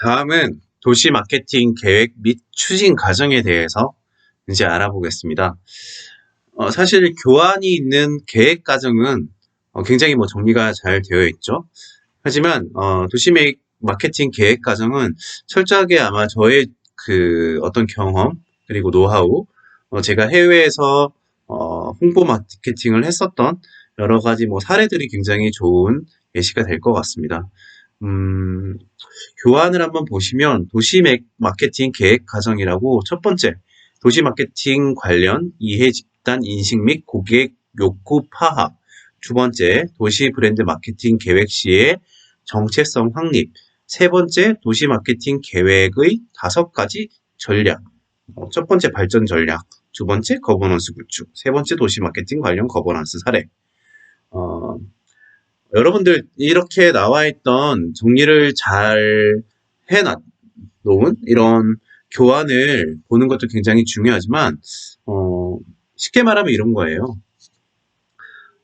다음은 도시 마케팅 계획 및 추진 과정에 대해서 이제 알아보겠습니다. 사실 교환이 있는 계획 과정은 굉장히 정리가 잘 되어 있죠. 하지만 도시 마케팅 계획 과정은 철저하게 아마 저의 그 어떤 경험 그리고 노하우, 제가 해외에서 홍보 마케팅을 했었던 여러 가지 사례들이 굉장히 좋은 예시가 될 것 같습니다. 음, 교환을 한번 보시면 도시 마케팅 계획 과정이라고 첫 번째, 도시 마케팅 관련 이해 집단 인식 및 고객 욕구 파악. 두 번째, 도시 브랜드 마케팅 계획 시의 정체성 확립. 세 번째, 도시 마케팅 계획의 5가지 전략. 첫 번째, 발전 전략. 두 번째, 거버넌스 구축. 세 번째, 도시 마케팅 관련 거버넌스 사례. 어, 여러분들 이렇게 나와 있던 정리를 잘 해놓은 이런 교환을 보는 것도 굉장히 중요하지만 쉽게 말하면 이런 거예요.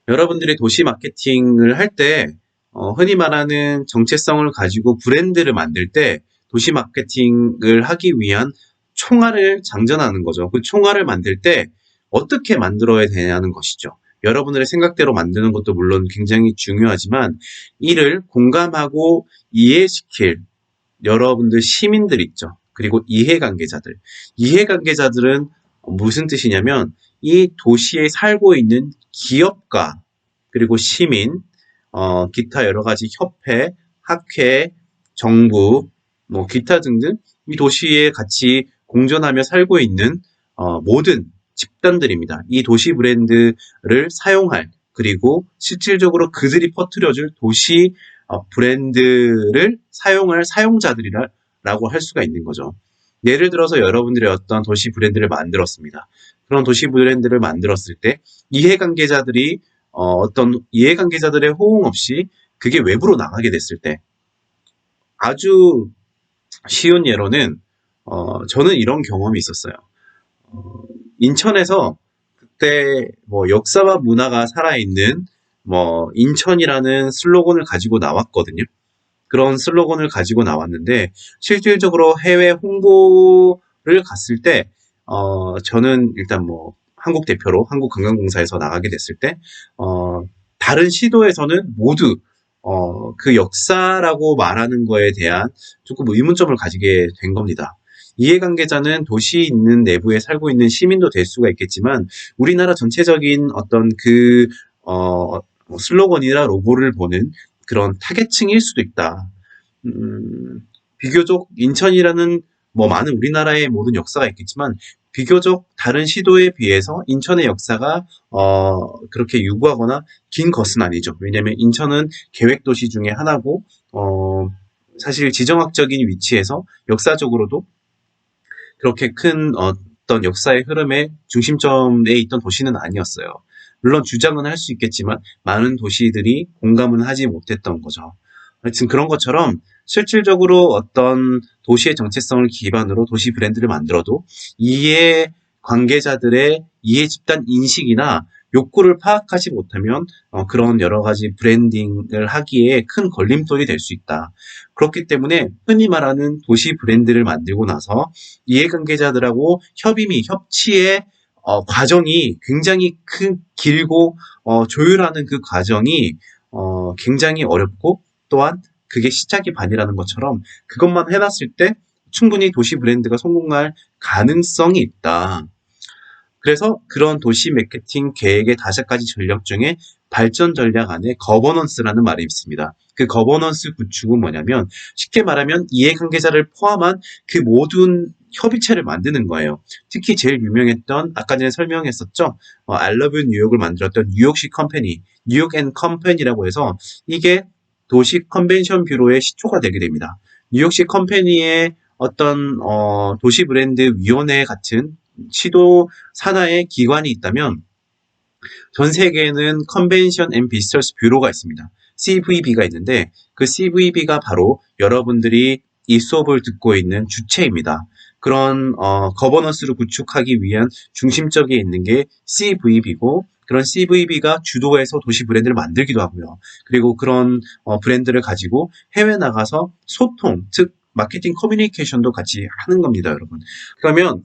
여러분들이 도시 마케팅을 할 때 흔히 말하는 정체성을 가지고 브랜드를 만들 때 도시 마케팅을 하기 위한 총알을 장전하는 거죠. 그 총알을 만들 때 어떻게 만들어야 되냐는 것이죠. 여러분들의 생각대로 만드는 것도 물론 굉장히 중요하지만 이를 공감하고 이해시킬 여러분들 시민들 있죠. 그리고 이해관계자들. 이해관계자들은 무슨 뜻이냐면 이 도시에 살고 있는 기업가 그리고 시민, 기타 여러 가지 협회, 학회, 정부, 기타 등등 이 도시에 같이 공존하며 살고 있는 모든 집단들입니다. 이 도시 브랜드를 사용할 그리고 실질적으로 그들이 퍼뜨려줄 도시 브랜드를 사용할 사용자들이라고 할 수가 있는 거죠. 예를 들어서 여러분들이 어떤 도시 브랜드를 만들었습니다. 그런 도시 브랜드를 만들었을 때 이해관계자들이 어떤 이해관계자들의 호응 없이 그게 외부로 나가게 됐을 때 아주 쉬운 예로는 저는 이런 경험이 있었어요. 인천에서 그때 역사와 문화가 살아있는 인천이라는 슬로건을 가지고 나왔거든요. 그런 슬로건을 가지고 나왔는데 실질적으로 해외 홍보를 갔을 때 저는 일단 한국 대표로 한국관광공사에서 나가게 됐을 때 다른 시도에서는 모두 그 역사라고 말하는 거에 대한 조금 의문점을 가지게 된 겁니다. 이해관계자는 도시 있는 내부에 살고 있는 시민도 될 수가 있겠지만 우리나라 전체적인 어떤 그 슬로건이나 로고를 보는 그런 타겟층일 수도 있다. 비교적 인천이라는 많은 우리나라의 모든 역사가 있겠지만 비교적 다른 시도에 비해서 인천의 역사가 그렇게 유구하거나 긴 것은 아니죠. 왜냐하면 인천은 계획도시 중에 하나고 사실 지정학적인 위치에서 역사적으로도 그렇게 큰 어떤 역사의 흐름의 중심점에 있던 도시는 아니었어요. 물론 주장은 할 수 있겠지만 많은 도시들이 공감은 하지 못했던 거죠. 하여튼 그런 것처럼 실질적으로 어떤 도시의 정체성을 기반으로 도시 브랜드를 만들어도 이해 관계자들의 이해 집단 인식이나 욕구를 파악하지 못하면 그런 여러 가지 브랜딩을 하기에 큰 걸림돌이 될 수 있다. 그렇기 때문에 흔히 말하는 도시 브랜드를 만들고 나서 이해관계자들하고 협치의 과정이 굉장히 길고 조율하는 그 과정이 굉장히 어렵고 또한 그게 시작이 반이라는 것처럼 그것만 해놨을 때 충분히 도시 브랜드가 성공할 가능성이 있다. 그래서 그런 도시 마케팅 계획의 5가지 전략 중에 발전 전략 안에 거버넌스라는 말이 있습니다. 그 거버넌스 구축은 뭐냐면 쉽게 말하면 이해관계자를 포함한 그 모든 협의체를 만드는 거예요. 특히 제일 유명했던 아까 전에 설명했었죠. I Love 뉴욕을 만들었던 뉴욕시 컴퍼니, 뉴욕 앤 컴퍼니라고 해서 이게 도시 컨벤션 뷰로의 시초가 되게 됩니다. 뉴욕시 컴퍼니의 어떤 도시 브랜드 위원회 같은 시도 산하의 기관이 있다면 전 세계에는 컨벤션 앤 비지터스 뷰로가 있습니다. CVB가 있는데 그 CVB가 바로 여러분들이 이 수업을 듣고 있는 주체입니다. 그런 거버넌스를 구축하기 위한 중심적에 있는 게 CVB고 그런 CVB가 주도해서 도시 브랜드를 만들기도 하고요. 그리고 그런 브랜드를 가지고 해외 나가서 소통, 즉 마케팅 커뮤니케이션도 같이 하는 겁니다, 여러분. 그러면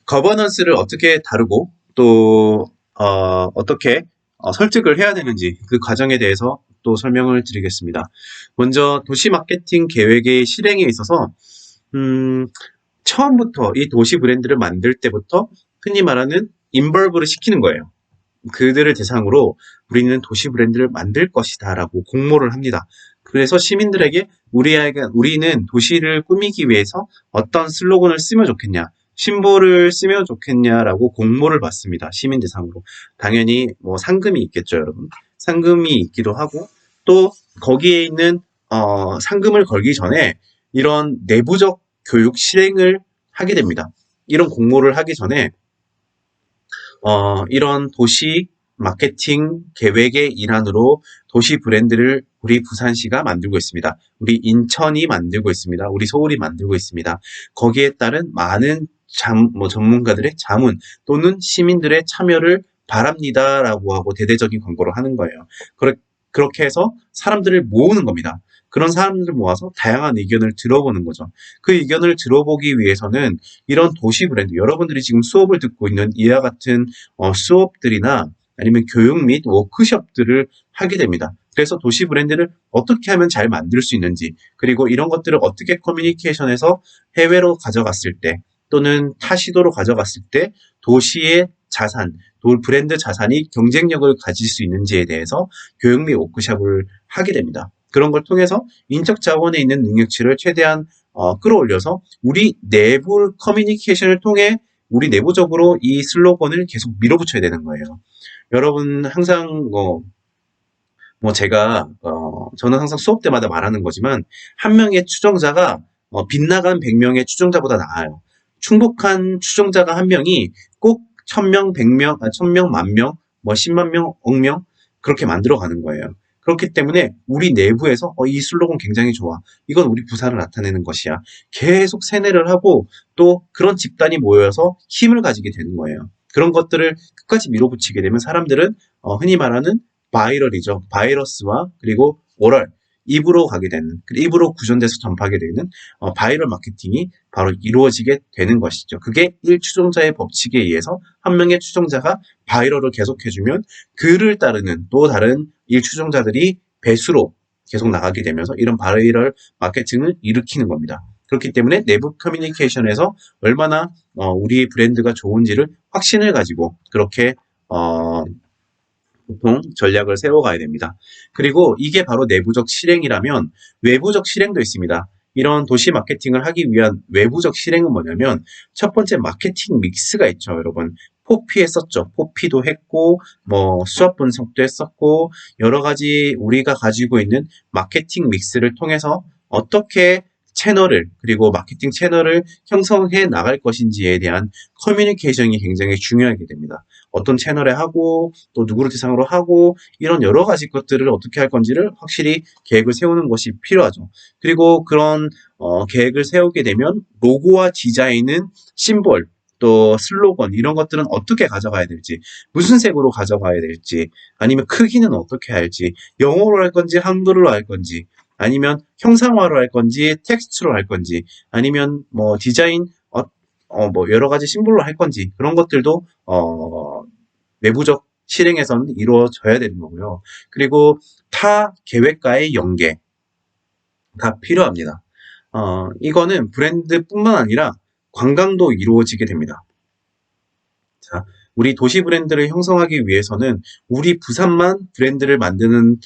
거버넌스를 어떻게 다루고 또 어떻게 설득을 해야 되는지 그 과정에 대해서 또 설명을 드리겠습니다. 먼저 도시 마케팅 계획의 실행에 있어서 처음부터 이 도시 브랜드를 만들 때부터 흔히 말하는 인벌브를 시키는 거예요. 그들을 대상으로 우리는 도시 브랜드를 만들 것이다 라고 공모를 합니다. 그래서 시민들에게 우리는 도시를 꾸미기 위해서 어떤 슬로건을 쓰면 좋겠냐, 심볼을 쓰면 좋겠냐라고 공모를 받습니다. 시민 대상으로. 당연히 뭐 상금이 있겠죠, 여러분. 상금이 있기도 하고 또 거기에 있는 상금을 걸기 전에 이런 내부적 교육 실행을 하게 됩니다. 이런 공모를 하기 전에 이런 도시 마케팅 계획의 일환으로 도시 브랜드를 우리 부산시가 만들고 있습니다. 우리 인천이 만들고 있습니다. 우리 서울이 만들고 있습니다. 거기에 따른 많은 전문가들의 자문 또는 시민들의 참여를 바랍니다라고 하고 대대적인 광고를 하는 거예요. 그렇게 해서 사람들을 모으는 겁니다. 그런 사람들을 모아서 다양한 의견을 들어보는 거죠. 그 의견을 들어보기 위해서는 이런 도시 브랜드, 여러분들이 지금 수업을 듣고 있는 이와 같은 수업들이나 아니면 교육 및 워크숍들을 하게 됩니다. 그래서 도시 브랜드를 어떻게 하면 잘 만들 수 있는지, 그리고 이런 것들을 어떻게 커뮤니케이션에서 해외로 가져갔을 때 또는 타 시도로 가져갔을 때 도시의 자산, 브랜드 자산이 경쟁력을 가질 수 있는지에 대해서 교육 및 워크숍을 하게 됩니다. 그런 걸 통해서 인적 자원에 있는 능력치를 최대한 끌어올려서 우리 내부 커뮤니케이션을 통해 우리 내부적으로 이 슬로건을 계속 밀어붙여야 되는 거예요. 여러분 항상 저는 항상 수업 때마다 말하는 거지만 한 명의 추종자가 빗나간 100명의 추종자보다 나아요. 충북한 추종자가 한 명이 꼭 1000명, 100명, 1000명, 10,000명, 10만 명, 억명 그렇게 만들어가는 거예요. 그렇기 때문에 우리 내부에서 이 슬로건 굉장히 좋아. 이건 우리 부산을 나타내는 것이야. 계속 세뇌를 하고 또 그런 집단이 모여서 힘을 가지게 되는 거예요. 그런 것들을 끝까지 밀어붙이게 되면 사람들은 흔히 말하는 바이럴이죠. 바이러스와 그리고 오럴, 입으로 가게 되는, 입으로 구전돼서 전파하게 되는 바이럴 마케팅이 바로 이루어지게 되는 것이죠. 그게 1추종자의 법칙에 의해서 한 명의 추종자가 바이럴을 계속해주면 그를 따르는 또 다른 1추종자들이 배수로 계속 나가게 되면서 이런 바이럴 마케팅을 일으키는 겁니다. 그렇기 때문에 내부 커뮤니케이션에서 얼마나 우리 브랜드가 좋은지를 확신을 가지고 그렇게 보통 전략을 세워가야 됩니다. 그리고 이게 바로 내부적 실행이라면 외부적 실행도 있습니다. 이런 도시 마케팅을 하기 위한 외부적 실행은 뭐냐면 첫 번째 마케팅 믹스가 있죠, 여러분. 포피 했었죠. 포피도 했고 수업 분석도 했었고 여러 가지 우리가 가지고 있는 마케팅 믹스를 통해서 어떻게 채널을 그리고 마케팅 채널을 형성해 나갈 것인지에 대한 커뮤니케이션이 굉장히 중요하게 됩니다. 어떤 채널에 하고 또 누구를 대상으로 하고 이런 여러 가지 것들을 어떻게 할 건지를 확실히 계획을 세우는 것이 필요하죠. 그리고 그런 계획을 세우게 되면 로고와 디자인은 심볼 또 슬로건 이런 것들은 어떻게 가져가야 될지 무슨 색으로 가져가야 될지 아니면 크기는 어떻게 할지 영어로 할 건지 한글로 할 건지 아니면 형상화로 할 건지 텍스트로 할 건지 아니면 디자인 여러 가지 심볼로 할 건지 그런 것들도 내부적 실행에서는 이루어져야 되는 거고요. 그리고 타 계획과의 연계가 필요합니다. 이거는 브랜드뿐만 아니라 관광도 이루어지게 됩니다. 자, 우리 도시 브랜드를 형성하기 위해서는 우리 부산만 브랜드를 만드는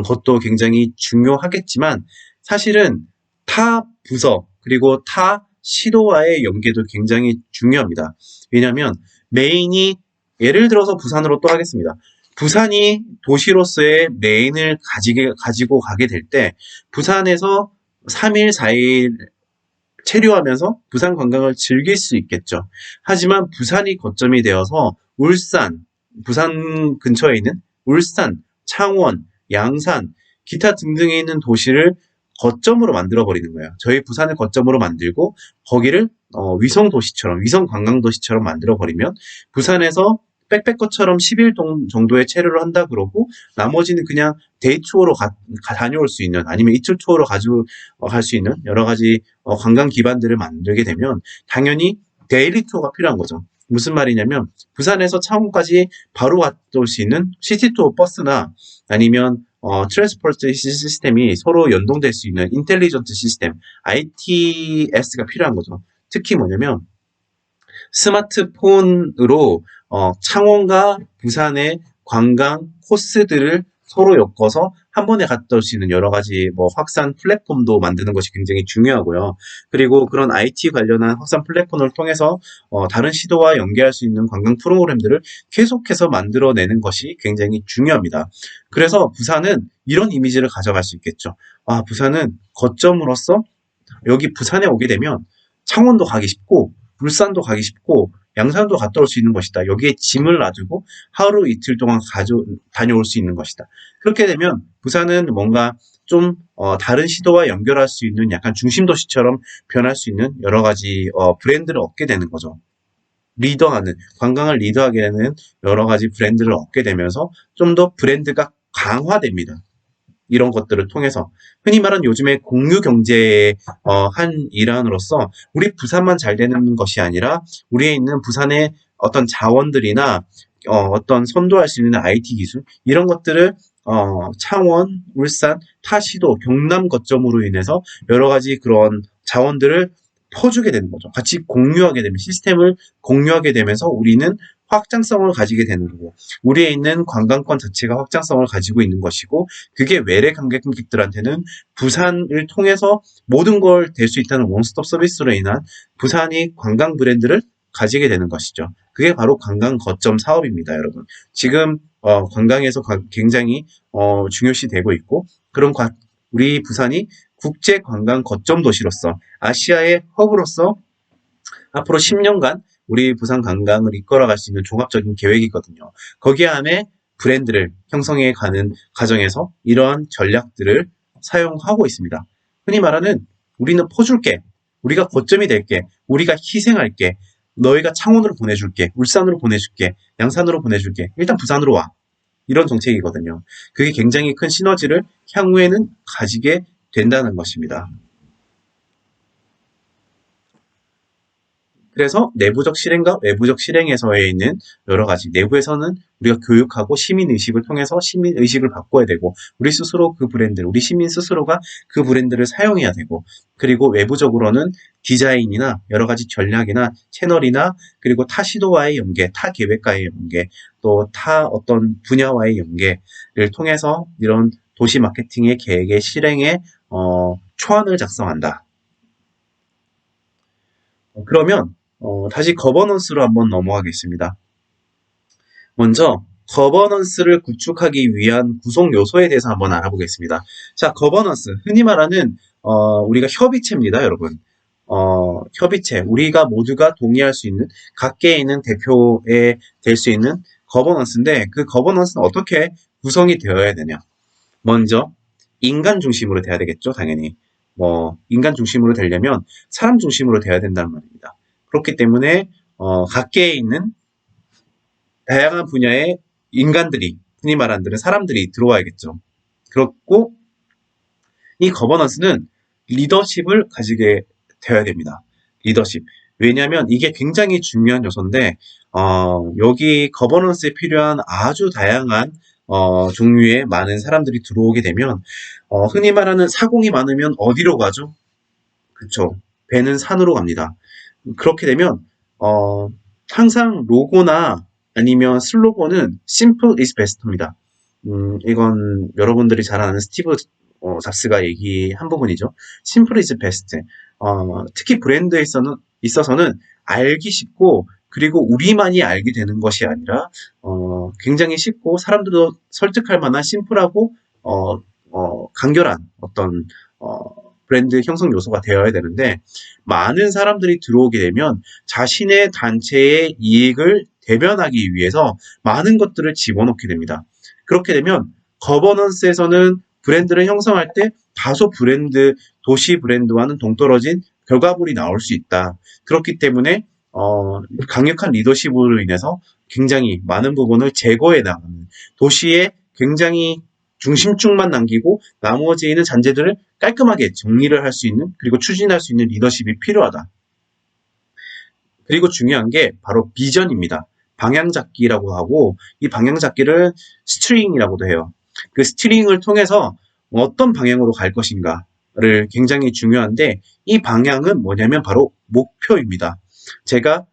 것도 굉장히 중요하겠지만 사실은 타 부서 그리고 타 시도와의 연계도 굉장히 중요합니다. 왜냐하면 메인이 예를 들어서 부산으로 또 하겠습니다. 부산이 도시로서의 메인을 가지고 가게 될 때 부산에서 3일, 4일 체류하면서 부산 관광을 즐길 수 있겠죠. 하지만 부산이 거점이 되어서 울산, 부산 근처에 있는 울산, 창원, 양산, 기타 등등에 있는 도시를 거점으로 만들어버리는 거예요. 저희 부산을 거점으로 만들고 거기를 위성 도시처럼, 위성 관광 도시처럼 만들어버리면 부산에서 백패커처럼 10일 정도의 체류를 한다 그러고 나머지는 그냥 데이 투어로 다녀올 수 있는 아니면 이틀 투어로 갈 수 있는 여러 가지 관광 기반들을 만들게 되면 당연히 데일리 투어가 필요한 거죠. 무슨 말이냐면 부산에서 창원까지 바로 갔다 올 수 있는 시티 투어 버스나 아니면 트랜스포트 시스템이 서로 연동될 수 있는 인텔리전트 시스템 ITS가 필요한 거죠. 특히 뭐냐면 스마트폰으로 창원과 부산의 관광 코스들을 서로 엮어서 한 번에 갔다 올 수 있는 여러 가지 확산 플랫폼도 만드는 것이 굉장히 중요하고요. 그리고 그런 IT 관련한 확산 플랫폼을 통해서 다른 시도와 연계할 수 있는 관광 프로그램들을 계속해서 만들어내는 것이 굉장히 중요합니다. 그래서 부산은 이런 이미지를 가져갈 수 있겠죠. 아, 부산은 거점으로서 여기 부산에 오게 되면 창원도 가기 쉽고 울산도 가기 쉽고 양산도 갔다 올 수 있는 것이다. 여기에 짐을 놔두고 하루 이틀 동안 다녀올 수 있는 것이다. 그렇게 되면 부산은 뭔가 좀 다른 시도와 연결할 수 있는 약간 중심 도시처럼 변할 수 있는 여러 가지 브랜드를 얻게 되는 거죠. 관광을 리더하게 되는 여러 가지 브랜드를 얻게 되면서 좀 더 브랜드가 강화됩니다. 이런 것들을 통해서 흔히 말하는 요즘에 공유 경제의 한 일환으로서 우리 부산만 잘 되는 것이 아니라 우리에 있는 부산의 어떤 자원들이나 어떤 선도할 수 있는 IT 기술 이런 것들을 창원, 울산, 타시도, 경남 거점으로 인해서 여러 가지 그런 자원들을 퍼주게 되는 거죠. 같이 공유하게 되면 시스템을 공유하게 되면서 우리는 확장성을 가지게 되는 거고 우리에 있는 관광권 자체가 확장성을 가지고 있는 것이고 그게 외래 관광객들한테는 부산을 통해서 모든 걸 될 수 있다는 원스톱 서비스로 인한 부산이 관광 브랜드를 가지게 되는 것이죠. 그게 바로 관광 거점 사업입니다, 여러분. 지금 관광에서 굉장히 중요시 되고 있고 그런 우리 부산이 국제 관광 거점 도시로서 아시아의 허브로서 앞으로 10년간 우리 부산 관광을 이끌어갈 수 있는 종합적인 계획이거든요. 거기 안에 브랜드를 형성해 가는 과정에서 이러한 전략들을 사용하고 있습니다. 흔히 말하는 우리는 퍼줄게, 우리가 거점이 될게, 우리가 희생할게, 너희가 창원으로 보내줄게, 울산으로 보내줄게, 양산으로 보내줄게, 일단 부산으로 와. 이런 정책이거든요. 그게 굉장히 큰 시너지를 향후에는 가지게 된다는 것입니다. 그래서 내부적 실행과 외부적 실행에서에 있는 여러 가지 내부에서는 우리가 교육하고 시민의식을 통해서 시민의식을 바꿔야 되고 우리 스스로 그 브랜드를 우리 시민 스스로가 그 브랜드를 사용해야 되고 그리고 외부적으로는 디자인이나 여러 가지 전략이나 채널이나 그리고 타 시도와의 연계, 타 계획과의 연계 또 타 어떤 분야와의 연계를 통해서 이런 도시 마케팅의 계획의 실행에 초안을 작성한다. 그러면 다시 거버넌스로 한번 넘어가겠습니다. 먼저 거버넌스를 구축하기 위한 구성 요소에 대해서 한번 알아보겠습니다. 자, 거버넌스 흔히 말하는 우리가 협의체입니다, 여러분. 협의체 우리가 모두가 동의할 수 있는 각계에 있는 대표에 될 수 있는 거버넌스인데 그 거버넌스는 어떻게 구성이 되어야 되냐? 먼저 인간 중심으로 돼야 되겠죠, 당연히. 인간 중심으로 되려면 사람 중심으로 돼야 된다는 말입니다. 그렇기 때문에 각계에 있는 다양한 분야의 인간들이 흔히 말하는 사람들이 들어와야겠죠. 그렇고 이 거버넌스는 리더십을 가지게 되어야 됩니다. 리더십. 왜냐하면 이게 굉장히 중요한 요소인데 여기 거버넌스에 필요한 아주 다양한 종류의 많은 사람들이 들어오게 되면 흔히 말하는 사공이 많으면 어디로 가죠? 그쵸. 배는 산으로 갑니다. 그렇게 되면 항상 로고나 아니면 슬로건은 simple is best입니다. 이건 여러분들이 잘 아는 스티브 잡스가 얘기한 부분이죠. simple is best. 특히 브랜드에 있어서는 알기 쉽고 그리고 우리만이 알게 되는 것이 아니라 굉장히 쉽고 사람들도 설득할 만한 심플하고 간결한 어떤 브랜드 형성 요소가 되어야 되는데 많은 사람들이 들어오게 되면 자신의 단체의 이익을 대변하기 위해서 많은 것들을 집어넣게 됩니다. 그렇게 되면 거버넌스에서는 브랜드를 형성할 때 다소 도시 브랜드와는 동떨어진 결과물이 나올 수 있다. 그렇기 때문에 강력한 리더십으로 인해서 굉장히 많은 부분을 제거해 나가는, 도시에 굉장히 중심축만 남기고 나머지 있는 잔재들을 깔끔하게 정리를 할 수 있는, 그리고 추진할 수 있는 리더십이 필요하다. 그리고 중요한 게 바로 비전입니다. 방향잡기라고 하고, 이 방향잡기를 스트링이라고도 해요. 그 스트링을 통해서 어떤 방향으로 갈 것인가를 굉장히 중요한데, 이 방향은 뭐냐면 바로 목표입니다. 제가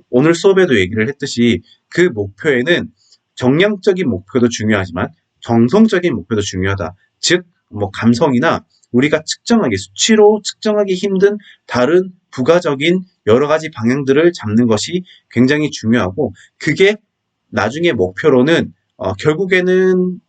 오늘 수업에도 얘기를 했듯이 그 목표에는 정량적인 목표도 중요하지만 정성적인 목표도 중요하다. 즉, 뭐 감성이나 우리가 측정하기, 수치로 측정하기 힘든 다른 부가적인 여러 가지 방향들을 잡는 것이 굉장히 중요하고, 그게 나중에 목표로는 결국에는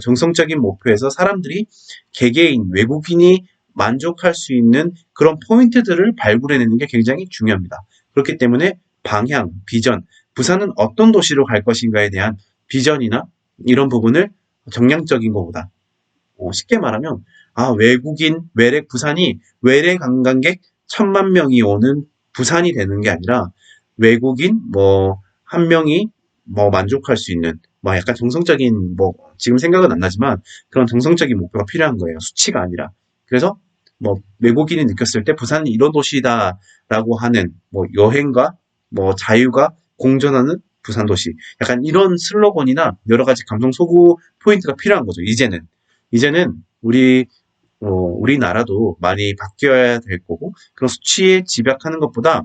정성적인 목표에서 사람들이, 개개인 외국인이 만족할 수 있는 그런 포인트들을 발굴해내는 게 굉장히 중요합니다. 그렇기 때문에 방향, 비전, 부산은 어떤 도시로 갈 것인가에 대한 비전이나 이런 부분을 정량적인 것보다, 쉽게 말하면 부산이 외래 관광객 1,000만 명이 오는 부산이 되는 게 아니라, 외국인 뭐 한 명이 뭐 만족할 수 있는, 뭐 약간 정성적인, 뭐 지금 생각은 안 나지만 그런 정성적인 목표가 필요한 거예요. 수치가 아니라. 그래서 뭐 외국인이 느꼈을 때 부산이 이런 도시다라고 하는, 뭐 여행과 뭐 자유가 공존하는 부산 도시, 약간 이런 슬로건이나 여러 가지 감성 소구 포인트가 필요한 거죠. 이제는 우리나라도 많이 바뀌어야 될 거고, 그런 수치에 집약하는 것보다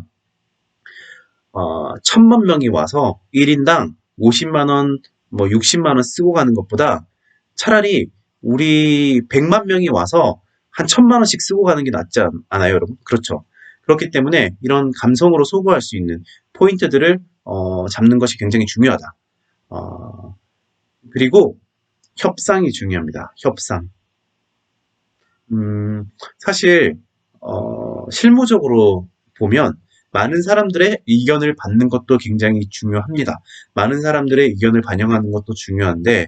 1,000만 명이 와서 1인당 50만 원, 뭐 60만 원 쓰고 가는 것보다 차라리 우리 100만 명이 와서 한 1,000만 원씩 쓰고 가는 게 낫지 않아요, 여러분? 그렇죠. 그렇기 때문에 이런 감성으로 소구할 수 있는 포인트들을 잡는 것이 굉장히 중요하다. 그리고 협상이 중요합니다. 협상. 사실 실무적으로 보면 많은 사람들의 의견을 받는 것도 굉장히 중요합니다. 많은 사람들의 의견을 반영하는 것도 중요한데,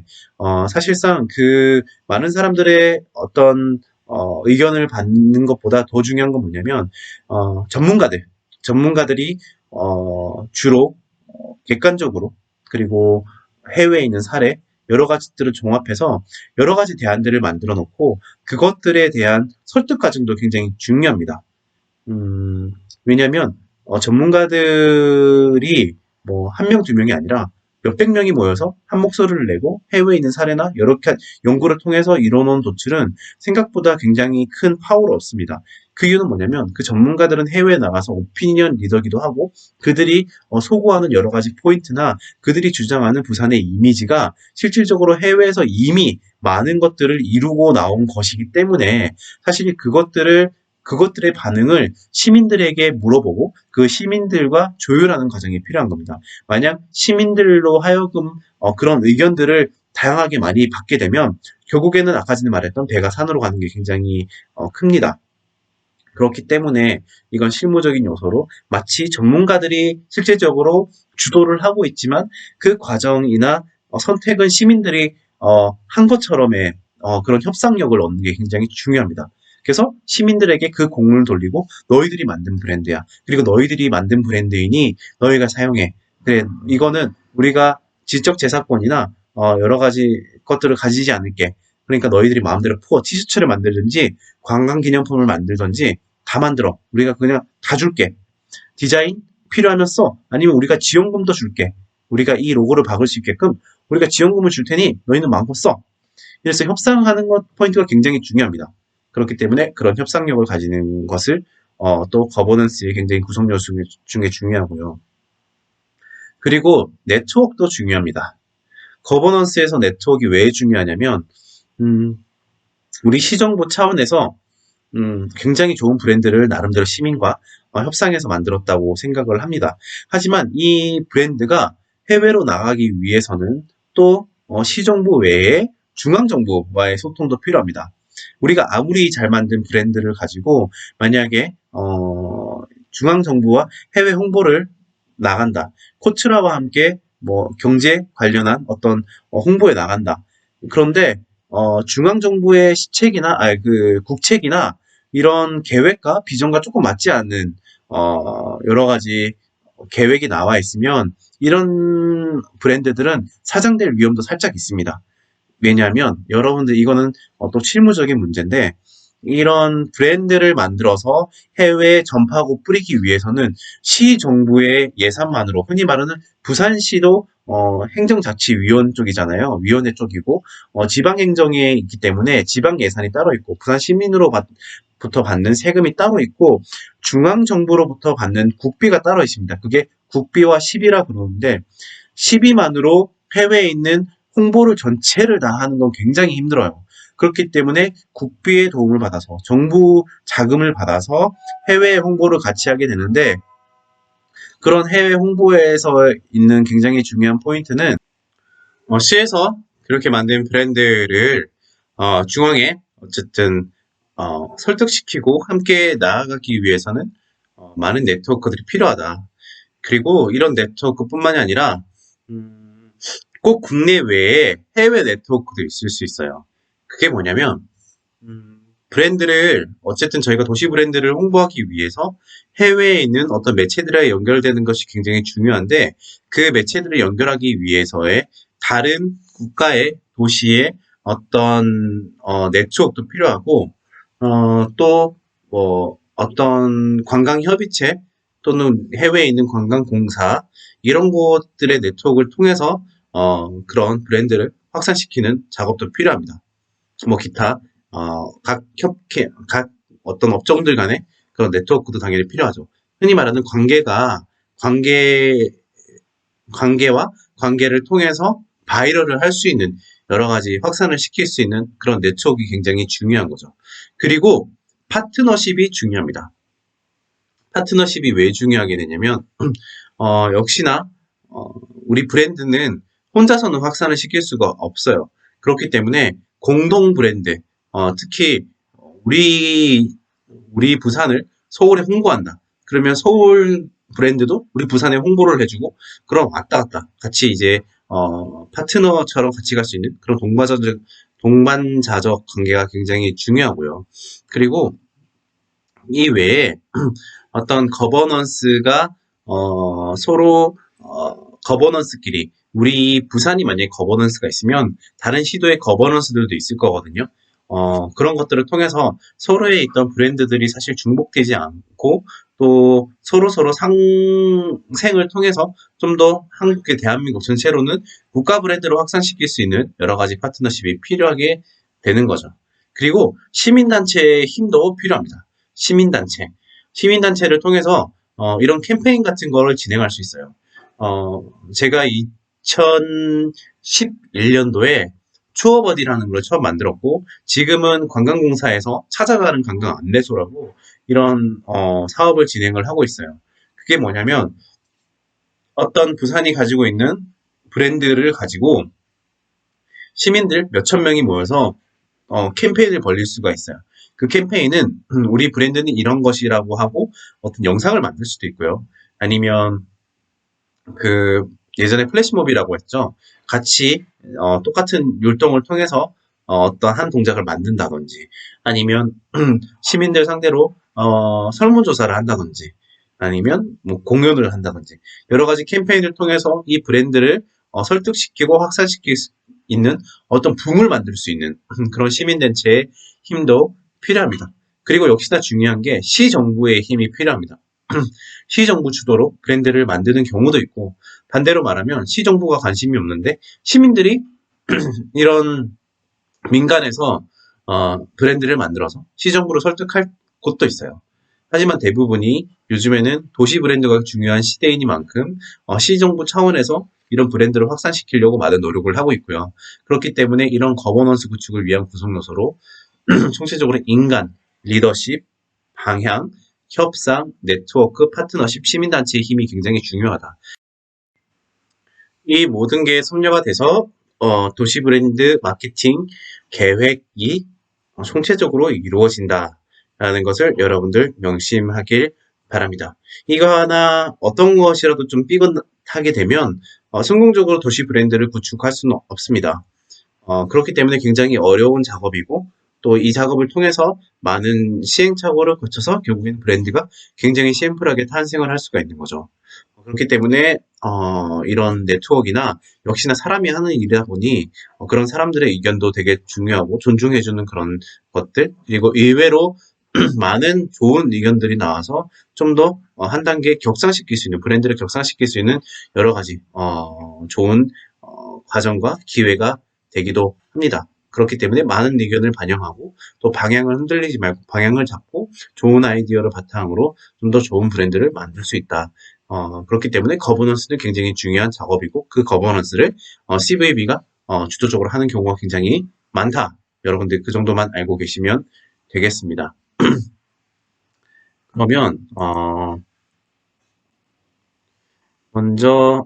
사실상 그 많은 사람들의 어떤 의견을 받는 것보다 더 중요한 건 뭐냐면, 전문가들이 주로 객관적으로, 그리고 해외에 있는 사례 여러 가지들을 종합해서 여러 가지 대안들을 만들어 놓고, 그것들에 대한 설득 과정도 굉장히 중요합니다. 왜냐면 전문가들이 뭐 한 명, 두 명이 아니라 몇백 명이 모여서 한 목소리를 내고 해외에 있는 사례나 여러 연구를 통해서 이뤄놓은 도출은 생각보다 굉장히 큰 파워가 없습니다. 그 이유는 뭐냐면, 그 전문가들은 해외에 나가서 오피니언 리더기도 하고, 그들이 소구하는 여러 가지 포인트나 그들이 주장하는 부산의 이미지가 실질적으로 해외에서 이미 많은 것들을 이루고 나온 것이기 때문에, 사실 그것들의 반응을 시민들에게 물어보고 그 시민들과 조율하는 과정이 필요한 겁니다. 만약 시민들로 하여금 그런 의견들을 다양하게 많이 받게 되면 결국에는 아까 전에 말했던 배가 산으로 가는 게 굉장히 큽니다. 그렇기 때문에 이건 실무적인 요소로, 마치 전문가들이 실질적으로 주도를 하고 있지만 그 과정이나 선택은 시민들이 한 것처럼의 그런 협상력을 얻는 게 굉장히 중요합니다. 그래서 시민들에게 그 공을 돌리고, 너희들이 만든 브랜드야. 그리고 너희들이 만든 브랜드이니 너희가 사용해. 그래, 이거는 우리가 지적 재산권이나 여러 가지 것들을 가지지 않을게. 그러니까 너희들이 마음대로 티셔츠를 만들든지 관광기념품을 만들든지 다 만들어. 우리가 그냥 다 줄게. 디자인 필요하면 써. 아니면 우리가 지원금도 줄게. 우리가 이 로고를 박을 수 있게끔 우리가 지원금을 줄 테니 너희는 마음껏 써. 그래서 협상하는 것 포인트가 굉장히 중요합니다. 그렇기 때문에 그런 협상력을 가지는 것을 또 거버넌스의 굉장히 구성 요소 중에 중요하고요. 그리고 네트워크도 중요합니다. 거버넌스에서 네트워크가 왜 중요하냐면, 우리 시정부 차원에서 굉장히 좋은 브랜드를 나름대로 시민과 협상해서 만들었다고 생각을 합니다. 하지만 이 브랜드가 해외로 나가기 위해서는 또 시정부 외에 중앙정부와의 소통도 필요합니다. 우리가 아무리 잘 만든 브랜드를 가지고 만약에 중앙정부와 해외 홍보를 나간다. 코츠라와 함께 뭐 경제 관련한 어떤 홍보에 나간다. 그런데 중앙정부의 시책이나 그 국책이나 이런 계획과 비전과 조금 맞지 않는 여러 가지 계획이 나와 있으면 이런 브랜드들은 사장될 위험도 살짝 있습니다. 왜냐하면 여러분들 이거는 또 실무적인 문제인데 이런 브랜드를 만들어서 해외에 전파하고 뿌리기 위해서는 시 정부의 예산만으로 흔히 말하는 부산시도 행정자치위원 쪽이잖아요. 위원회 쪽이고 지방행정에 있기 때문에 지방 예산이 따로 있고 부산 시민으로부터 받는 세금이 따로 있고 중앙정부로부터 받는 국비가 따로 있습니다. 그게 국비와 시비라 그러는데 시비만으로 해외에 있는 홍보를 전체를 다 하는 건 굉장히 힘들어요. 그렇기 때문에 국비의 도움을 받아서 정부 자금을 받아서 해외 홍보를 같이 하게 되는데 그런 해외 홍보에서 있는 굉장히 중요한 포인트는 시에서 그렇게 만든 브랜드를 중앙에 어쨌든 설득시키고 함께 나아가기 위해서는 많은 네트워크들이 필요하다. 그리고 이런 네트워크뿐만이 아니라 꼭 국내외에 해외 네트워크도 있을 수 있어요. 그게 뭐냐면 브랜드를 어쨌든 저희가 도시 브랜드를 홍보하기 위해서 해외에 있는 어떤 매체들에 연결되는 것이 굉장히 중요한데 그 매체들을 연결하기 위해서의 다른 국가의 도시의 어떤 네트워크도 필요하고 또 뭐 어떤 관광 협의체 또는 해외에 있는 관광공사 이런 곳들의 네트워크를 통해서 그런 브랜드를 확산시키는 작업도 필요합니다. 뭐 기타 각 어떤 업종들 간의 그런 네트워크도 당연히 필요하죠. 흔히 말하는 관계와 관계를 통해서 바이럴을 할 수 있는 여러 가지 확산을 시킬 수 있는 그런 네트워크가 굉장히 중요한 거죠. 그리고 파트너십이 중요합니다. 파트너십이 왜 중요하게 되냐면 역시나 우리 브랜드는 혼자서는 확산을 시킬 수가 없어요. 그렇기 때문에 공동 브랜드, 특히 우리 부산을 서울에 홍보한다. 그러면 서울 브랜드도 우리 부산에 홍보를 해주고, 그럼 왔다 갔다 같이 이제 파트너처럼 같이 갈 수 있는 그런 동반자적 관계가 굉장히 중요하고요. 그리고 이 외에 어떤 거버넌스가 서로 거버넌스끼리 우리 부산이 만약에 거버넌스가 있으면 다른 시도의 거버넌스들도 있을 거거든요. 그런 것들을 통해서 서로의 있던 브랜드들이 사실 중복되지 않고 또 서로 상생을 통해서 좀 더 한국의 대한민국 전체로는 국가 브랜드로 확산시킬 수 있는 여러 가지 파트너십이 필요하게 되는 거죠. 그리고 시민단체의 힘도 필요합니다. 시민단체를 통해서 이런 캠페인 같은 거를 진행할 수 있어요. 제가 2011년도에 추어버디라는 걸 처음 만들었고 지금은 관광공사에서 찾아가는 관광 안내소라고 이런 사업을 진행을 하고 있어요. 그게 뭐냐면 어떤 부산이 가지고 있는 브랜드를 가지고 시민들 몇천 명이 모여서 캠페인을 벌릴 수가 있어요. 그 캠페인은 우리 브랜드는 이런 것이라고 하고 어떤 영상을 만들 수도 있고요. 아니면 그 예전에 플래시몹이라고 했죠. 같이 똑같은 율동을 통해서 어떤 한 동작을 만든다든지 아니면 시민들 상대로 설문조사를 한다든지 아니면 뭐 공연을 한다든지 여러 가지 캠페인을 통해서 이 브랜드를 설득시키고 확산시킬 수 있는 어떤 붐을 만들 수 있는 그런 시민단체의 힘도 필요합니다. 그리고 역시나 중요한 게 시정부의 힘이 필요합니다. 시정부 주도로 브랜드를 만드는 경우도 있고 반대로 말하면 시정부가 관심이 없는데 시민들이 이런 민간에서 브랜드를 만들어서 시정부를 설득할 곳도 있어요. 하지만 대부분이 요즘에는 도시 브랜드가 중요한 시대이니만큼 시정부 차원에서 이런 브랜드를 확산시키려고 많은 노력을 하고 있고요. 그렇기 때문에 이런 거버넌스 구축을 위한 구성 요소로 총체적으로 인간, 리더십, 방향, 협상, 네트워크, 파트너십, 시민단체의 힘이 굉장히 중요하다. 이 모든 게 섭렵가 돼서 도시 브랜드 마케팅 계획이 총체적으로 이루어진다라는 것을 여러분들 명심하길 바랍니다. 이거 하나 어떤 것이라도 좀 삐끗하게 되면 성공적으로 도시 브랜드를 구축할 수는 없습니다. 그렇기 때문에 굉장히 어려운 작업이고 또 이 작업을 통해서 많은 시행착오를 거쳐서 결국엔 브랜드가 굉장히 심플하게 탄생을 할 수가 있는 거죠. 그렇기 때문에 이런 네트워크나 역시나 사람이 하는 일이다 보니 그런 사람들의 의견도 되게 중요하고 존중해주는 그런 것들 그리고 의외로 많은 좋은 의견들이 나와서 좀 더 한 단계 격상시킬 수 있는 브랜드를 격상시킬 수 있는 여러 가지 좋은 과정과 기회가 되기도 합니다. 그렇기 때문에 많은 의견을 반영하고 또 방향을 흔들리지 말고 방향을 잡고 좋은 아이디어를 바탕으로 좀 더 좋은 브랜드를 만들 수 있다. 그렇기 때문에 거버넌스는 굉장히 중요한 작업이고 그 거버넌스를 CVB가 주도적으로 하는 경우가 굉장히 많다. 여러분들 그 정도만 알고 계시면 되겠습니다. 그러면 먼저